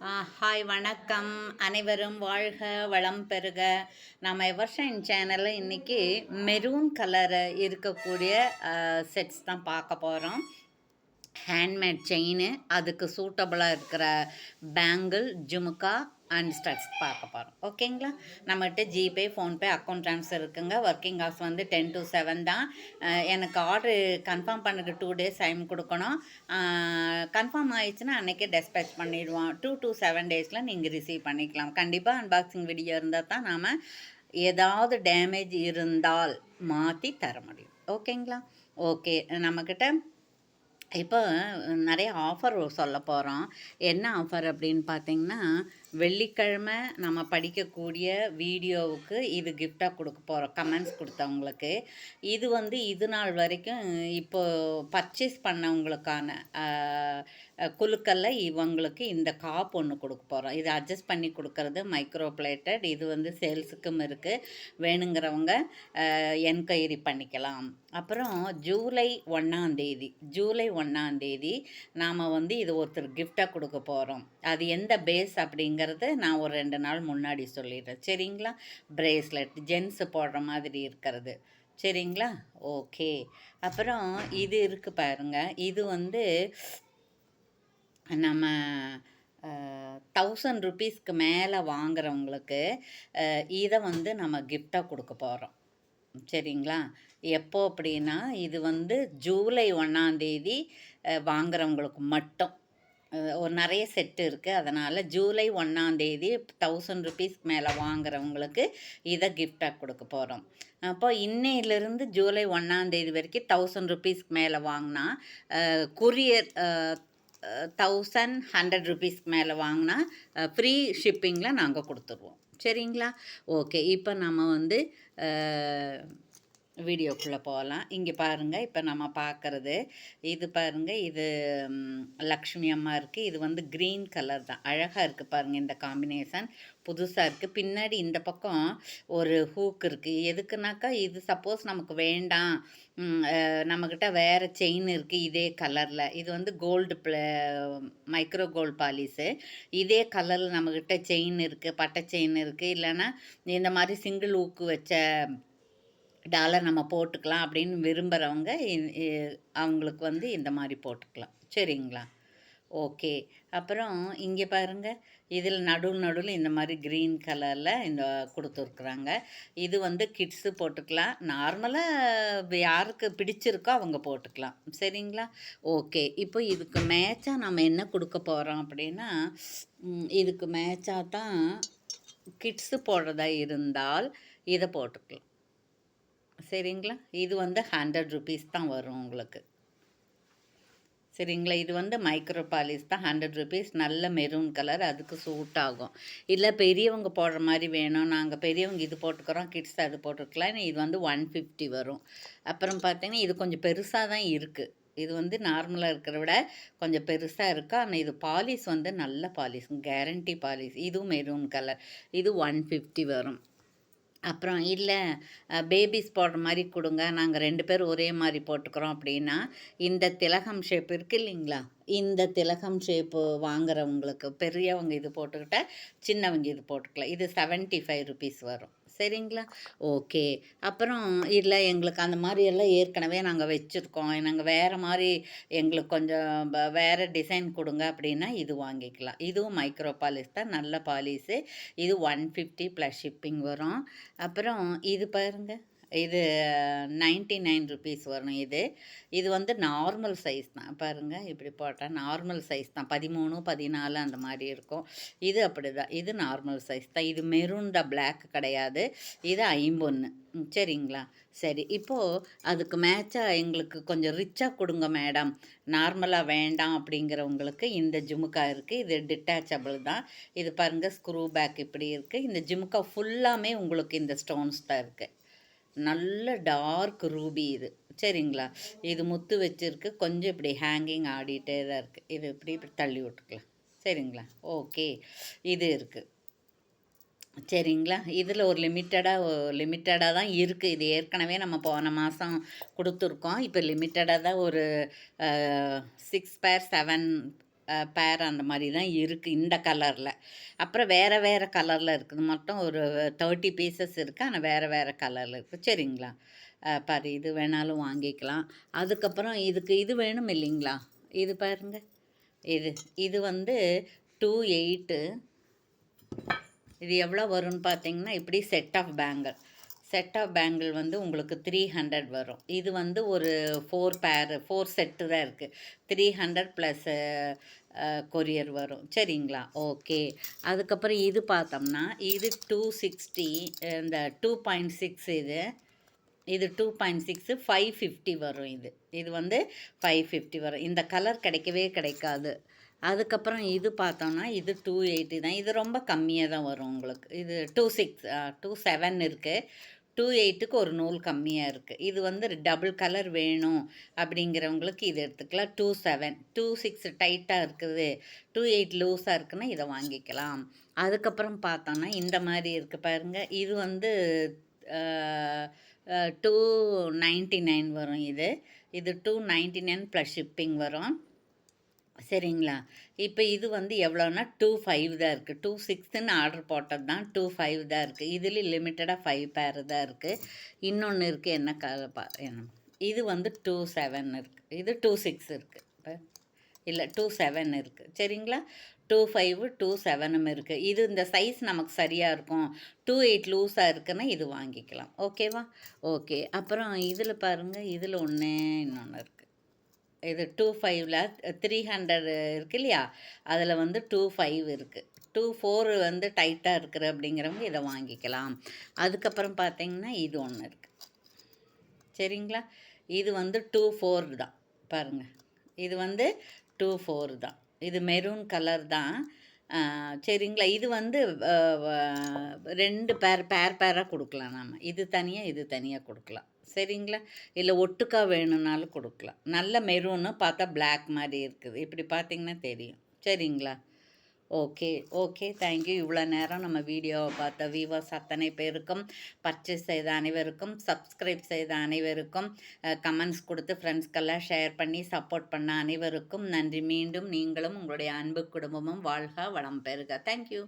Hi வணக்கம். அனைவரும் வாழ்க வளம் பெறுக. நம்ம எவர்ஷைன் சேனலில் இன்றைக்கி மெரூன் கலர் இருக்கக்கூடிய செட்ஸ் தான் பார்க்க போகிறோம். ஹேண்ட்மேட் செயின், அதுக்கு சூட்டபுளாக இருக்கிற பேங்கிள், ஜுமுக்கா அண்ட் ஸ்டட்ஸ் பார்க்க போகிறோம். ஓகேங்களா? நம்மகிட்ட ஜிபே, ஃபோன்பே, அக்கௌண்ட் ட்ரான்ஸ்ஃபர் இருக்குங்க. ஒர்க்கிங் ஹவர்ஸ் வந்து 10 to 7 தான். எனக்கு ஆர்டரு கன்ஃபார்ம் பண்ணுறதுக்கு 2 days டைம் கொடுக்கணும். கன்ஃபார்ம் ஆயிடுச்சுன்னா அன்றைக்கே டெஸ்பேச் பண்ணிடுவோம். 2 to 7 days நீங்கள் ரிசீவ் பண்ணிக்கலாம். கண்டிப்பாக அன்பாக்சிங் வீடியோ இருந்தால் தான் நாம் ஏதாவது டேமேஜ் இருந்தால் மாற்றி தர முடியும். ஓகேங்களா? ஓகே, நம்மக்கிட்ட இப்போ நிறைய ஆஃபர் சொல்ல போகிறோம். என்ன ஆஃபர் அப்படின்னு பார்த்தீங்கன்னா, வெள்ளிக்கிழமை நம்ம படிக்கக்கூடிய வீடியோவுக்கு இது கிஃப்டாக கொடுக்க போகிறோம். கமெண்ட்ஸ் கொடுத்தவங்களுக்கு இது வந்து இது நாள் வரைக்கும் இப்போது பர்ச்சேஸ் பண்ணவங்களுக்கான குழுக்களில் இவங்களுக்கு இந்த காப் ஒன்று கொடுக்க போகிறோம். இது அட்ஜஸ்ட் பண்ணி கொடுக்கறது மைக்ரோ பிளேட்டட். இது வந்து சேல்ஸுக்கும் இருக்குது. வேணுங்கிறவங்க என்கொயரி பண்ணிக்கலாம். அப்புறம் ஜூலை 1 நாம் வந்து இது ஒருத்தர் கிஃப்டாக கொடுக்க போகிறோம். அது எந்த பேஸ் அப்படிங்கிறது நான் ஒரு 2 நாள் முன்னாடி சொல்லிடுறேன். சரிங்களா? பிரேஸ்லெட் ஜென்ஸு போடுற மாதிரி இருக்கிறது. சரிங்களா? ஓகே. அப்புறம் இது இருக்குது பாருங்கள். இது வந்து நம்ம 1000 ருபீஸ்க்கு மேலே வாங்குறவங்களுக்கு இதை வந்து நம்ம கிஃப்டாக கொடுக்க போகிறோம். சரிங்களா? எப்போ அப்படின்னா, இது வந்து ஜூலை 1 வாங்குறவங்களுக்கு மட்டும். ஒரு நிறைய செட்டு இருக்குது. அதனால் ஜூலை 1 1000 ருபீஸ்க்கு மேலே வாங்குறவங்களுக்கு இதை கிஃப்டாக கொடுக்க போகிறோம். அப்போ இன்னையிலிருந்து ஜூலை 1 வரைக்கும் 1000 ருபீஸ்க்கு மேலே வாங்கினா கொரியர் 1100 ருபீஸ்க்கு மேலே வாங்கினா ஃப்ரீ ஷிப்பிங்கில் நாங்கள் கொடுத்துருவோம். சரிங்களா? ஓகே, இப்போ நம்ம வந்து வீடியோக்குள்ளே போகலாம். இங்கே பாருங்கள், இப்போ நம்ம பார்க்குறது இது பாருங்கள். இது லக்ஷ்மி அம்மா இருக்குது. இது வந்து க்ரீன் கலர் தான். அழகாக இருக்குது பாருங்கள். இந்த காம்பினேஷன் புதுசாக இருக்குது. பின்னாடி இந்த பக்கம் ஒரு ஹூக் இருக்குது. எதுக்குனாக்கா, இது சப்போஸ் நமக்கு வேண்டாம், நம்மக்கிட்ட வேறு செயின் இருக்குது இதே கலரில். இது வந்து கோல்டு மைக்ரோ கோல்டு பாலிஸு. இதே கலரில் நம்மக்கிட்ட செயின் இருக்குது, பட்டை செயின் இருக்குது. இல்லைன்னா இந்த மாதிரி சிங்கிள் ஹூக்கு வச்ச டாலர் நம்ம போட்டுக்கலாம் அப்படின்னு விரும்புகிறவங்க அவங்களுக்கு வந்து இந்த மாதிரி போட்டுக்கலாம். சரிங்களா? ஓகே. அப்புறம் இங்கே பாருங்கள். இதில் நடுவில் இந்த மாதிரி க்ரீன் கலரில் இந்த கொடுத்துருக்குறாங்க. இது வந்து கிட்ஸு போட்டுக்கலாம். நார்மலாக யாருக்கு பிடிச்சிருக்கோ அவங்க போட்டுக்கலாம். சரிங்களா? ஓகே. இப்போ இதுக்கு மேட்சாக நம்ம என்ன கொடுக்க போகிறோம் அப்படின்னா, இதுக்கு மேட்சாக தான் கிட்ஸு போடுறதா இருந்தால் இதை போட்டுக்கலாம். சரிங்களா? இது வந்து 100 ருபீஸ் தான் வரும் உங்களுக்கு. சரிங்களா? இது வந்து மைக்ரோ பாலிஸ் தான். 100 ருபீஸ். நல்ல மெரூன் கலர், அதுக்கு சூட் ஆகும். இல்லை பெரியவங்க போடுற மாதிரி வேணும், நாங்கள் பெரியவங்க இது போட்டுக்கிறோம், கிட்ஸ் அது போட்டுக்கலாம், இது வந்து 150 வரும். அப்புறம் பார்த்தீங்கன்னா இது கொஞ்சம் பெருசாக தான் இருக்குது. இது வந்து நார்மலாக இருக்கிறத விட கொஞ்சம் பெருசாக இருக்குது. ஆனால் இது பாலிஸ் வந்து நல்ல பாலிஸ், கேரண்டி பாலிஸ். இதுவும் மெரூன் கலர். இது 150 வரும். அப்புறம் இல்லை பேபிஸ் போடுற மாதிரி கொடுங்க, நாங்கள் 2 பேர் ஒரே மாதிரி போட்டுக்கிறோம் அப்படின்னா, இந்த திலகம் ஷேப் இருக்குது இல்லைங்களா? இந்த திலகம் ஷேப்பு வாங்குறவங்களுக்கு பெரியவங்க இது போட்டுக்கிட்டால் சின்னவங்க இது போட்டுக்கலாம். இது 75 ருபீஸ் வரும். சரிங்களா? ஓகே. அப்புறம் இல்லை எங்களுக்கு அந்த மாதிரியெல்லாம் ஏற்கனவே நாங்கள் வச்சுருக்கோம், நாங்கள் வேறு மாதிரி எங்களுக்கு கொஞ்சம் வேறு டிசைன் கொடுங்க அப்படின்னா இது வாங்கிக்கலாம். இதுவும் மைக்ரோ பாலிஸ் தான், நல்ல பாலிஸு. இது 150 ப்ளஸ் ஷிப்பிங் வரும். அப்புறம் இது பாருங்கள். இது 99 ருபீஸ் வரும். இது வந்து நார்மல் சைஸ் தான். பாருங்கள், இப்படி போட்டால் நார்மல் சைஸ் தான். 13, 14 அந்த மாதிரி இருக்கும். இது அப்படி தான். இது நார்மல் சைஸ் தான். இது மெரூன் தான், பிளாக் கிடையாது. இது 51. சரிங்களா? சரி. இப்போது அதுக்கு மேட்சாக எங்களுக்கு கொஞ்சம் ரிச்சாக கொடுங்க மேடம், நார்மலாக வேண்டாம் அப்படிங்கிறவங்களுக்கு இந்த ஜுமுக்கா இருக்குது. இது டிட்டாச்சபிள் தான். இது பாருங்கள், ஸ்க்ரூ பேக் இப்படி இருக்குது. இந்த ஜுமுக்கா ஃபுல்லாமே உங்களுக்கு இந்த ஸ்டோன்ஸ் தான் இருக்குது. நல்ல டார்க் ரூபி இது. சரிங்களா? இது முத்து வச்சுருக்கு. கொஞ்சம் இப்படி ஹேங்கிங் ஆடிட்டே தான் இருக்குது. இது இப்படி இப்படி தள்ளி விட்டுக்கலாம். சரிங்களா? ஓகே. இது இருக்குது. சரிங்களா? இதில் ஒரு லிமிட்டடாக தான் இருக்குது. இது ஏற்கனவே நம்ம போன மாதம் கொடுத்துருக்கோம். இப்போ லிமிட்டடாக தான் ஒரு 6 பேர் 7 பேர் அந்த மாதிரி தான் இருக்குது இந்த கலரில். அப்புறம் வேறு வேறு கலரில் இருக்குது. மொத்தம் ஒரு 30 பீசஸ் இருக்குது. ஆனால் வேறு வேறு கலரில் இருக்குது. சரிங்களா? பாரு இது வேணாலும் வாங்கிக்கலாம். அதுக்கப்புறம் இதுக்கு இது வேணும் இல்லைங்களா? இது பாருங்க. இது இது வந்து 28. இது எவ்வளோ வரும்னு பார்த்தீங்கன்னா, இப்படி செட் ஆஃப் பேங்கிள் வந்து உங்களுக்கு 300 வரும். இது வந்து ஒரு 4 செட்டு தான் இருக்குது. 300 ப்ளஸ் கொரியர் வரும். சரிங்களா? ஓகே. அதுக்கப்புறம் இது பார்த்தோம்னா, இது 260, இந்த 2.6 இது 2.6 550 வரும். இது வந்து 550 வரும். இந்த கலர் கிடைக்கவே கிடைக்காது. அதுக்கப்புறம் இது பார்த்தோம்னா, இது 280 தான். இது ரொம்ப கம்மியாக தான் வரும் உங்களுக்கு. இது 27 இருக்குது. 28க்கு ஒரு நூல் கம்மியாக இருக்குது. இது வந்து டபுள் கலர் வேணும் அப்படிங்கிறவங்களுக்கு இது எடுத்துக்கலாம். 27, 26 டைட்டாக இருக்குது, 28 லூஸாக இருக்குன்னா இதை வாங்கிக்கலாம். அதுக்கப்புறம் பார்த்தோன்னா இந்த மாதிரி இருக்குது பாருங்கள். இது வந்து 299 வரும். இது 299 ப்ளஸ் ஷிப்பிங் வரும். சரிங்களா? இப்போ இது வந்து எவ்வளோன்னா 25 தான் இருக்குது. 26ன்னு ஆர்டர் போட்டது தான், 25 தான் இருக்குது. இதுலேயும் லிமிட்டடாக 5 பேர் தான் இருக்குது. இன்னொன்று இருக்குது, என்ன என்ன இது வந்து 27 இருக்குது. இது 26 இருக்குது. இப்போ இல்லை 27 இருக்குது. சரிங்களா? 25, 27ம் இருக்குது. இது இந்த சைஸ் நமக்கு சரியாக இருக்கும். 28 லூஸாக இருக்குன்னா இது வாங்கிக்கலாம். ஓகேவா? ஓகே. அப்புறம் இதில் பாருங்கள், இதில் இன்னொன்று இருக்குது. இது 25ல் 300 இருக்கு இல்லையா? அதில் வந்து 25 இருக்குது. 24 வந்து டைட்டாக இருக்கிற அப்படிங்கிறவங்க இதை வாங்கிக்கலாம். அதுக்கப்புறம் பார்த்தீங்கன்னா இது ஒன்று இருக்குது. சரிங்களா? இது வந்து 24 தான் பாருங்கள். இது வந்து 24 தான். இது மெரூன் கலர் தான். சரிங்களா? இது வந்து 2 பேராக கொடுக்கலாம் நாம். இது தனியாக, இது தனியாக கொடுக்கலாம். சரிங்களா? இல்லை ஒட்டுக்கா வேணும்னாலும் கொடுக்கலாம். நல்ல மெரூன்னு பார்த்தா பிளாக் மாதிரி இருக்குது. இப்படி பார்த்தீங்கன்னா தெரியும். சரிங்களா? ஓகே. தேங்க்யூ. இவ்வளோ நேரம் நம்ம வீடியோவை பார்த்த வியூவர்ஸ் அத்தனை பேருக்கும், பர்ச்சேஸ் செய்த அனைவருக்கும், சப்ஸ்கிரைப் செய்த அனைவருக்கும், கமெண்ட்ஸ் கொடுத்து ஃப்ரெண்ட்ஸ்க்கெல்லாம் ஷேர் பண்ணி சப்போர்ட் பண்ண அனைவருக்கும் நன்றி. மீண்டும் நீங்களும் உங்களுடைய அன்பு குடும்பமும் வாழ்க வளம் பெறுக. தேங்க்யூ.